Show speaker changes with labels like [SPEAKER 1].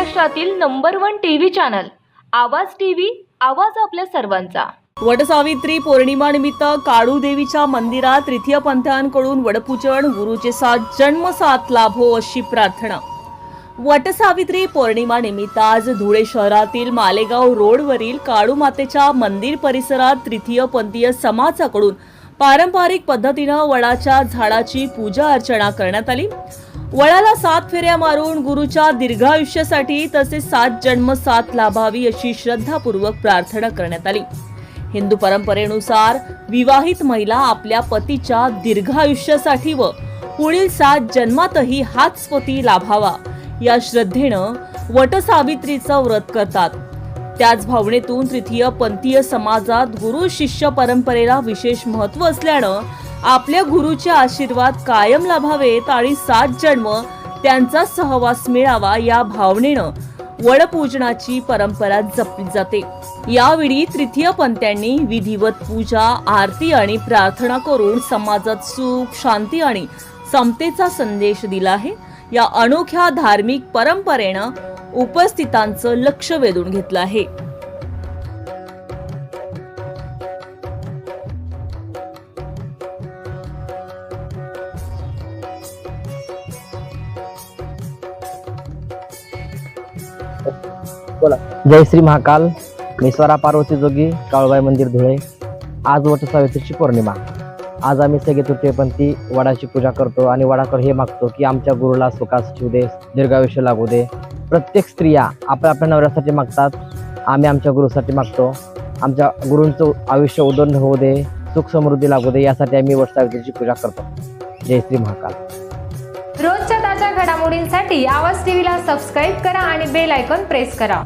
[SPEAKER 1] महाराष्ट्रातील number 1 TV channel आवाज TV, आवाज आपल्या सर्वांचा।
[SPEAKER 2] वटसावित्री पौर्णिमा निमित्त काळू देवीच्या मंदिरात तृतीय पंथांकडून वडपूजन, गुरुचे साथ जन्मसाथ लाभो अशी प्रार्थना। वटसावित्री पौर्णिमा निमित्त आज धुळे शहरातील मालेगाव रोडवरील काळू मातेच्या मंदिर परिसरात तृतीय पंथीय समाजाकडून पारंपरिक पद्धतीने वडाच्या झाडाची पूजा अर्चना करण्यात आली। वडाला 7 फेऱ्या मारून गुरुच्या दीर्घायुष्यासाठी तसेच 7 जन्म 7 लाभावी अशी श्रद्धापूर्वक प्रार्थना करण्यात आली। हिंदू परंपरेनुसार विवाहित महिला आपल्या पतीच्या दीर्घायुष्यासाठी व पुढील 7 जन्मातही हाच पती लाभावा या श्रद्धेनं वटसावित्रीचं व्रत करतात। त्याच भावनेतून तृतीय पंथीय समाजात गुरु शिष्य परंपरेला विशेष महत्त्व असल्यानं आपल्या गुरुचे आशीर्वाद कायम लाभावेत आणि 7 जन्म त्यांचा सहवास मिळावा या भावनेनं वडपूजनाची परंपरा जपली जाते। यावेळी तृतीय पंथ्यांनी विधिवत पूजा, आरती आणि प्रार्थना करून समाजात सुख, शांती आणि समतेचा संदेश दिला आहे। या अनोख्या धार्मिक परंपरेनं उपस्थितांचं लक्ष वेधून घेतलं आहे।
[SPEAKER 3] बोला। जय श्री महाकाल। मी स्वरा पार्वती जोगी, काळूबाई मंदिर धुळे। आज वटसावित्रीची पौर्णिमा। आज आम्ही सगळे तृतीयपंथी वडाची पूजा करतो आणि वडाकडे हे मागतो की आमच्या गुरुला सुखास ठेवू दे, दीर्घायुष्य लागू दे। प्रत्येक स्त्रिया आपल्या नवऱ्यासाठी मागतात, आम्ही आमच्या गुरुसाठी मागतो। आमच्या गुरूंचं आयुष्य उदंड होऊ दे, सुख समृद्धी लागू दे, यासाठी आम्ही वटसावित्रीची पूजा करतो। जय श्री महाकाल।
[SPEAKER 4] रोजच्या ताज्या घडामोडींसाठी आवाज टीव्हीला सबस्क्राईब करा आणि बेल आयकॉन प्रेस करा।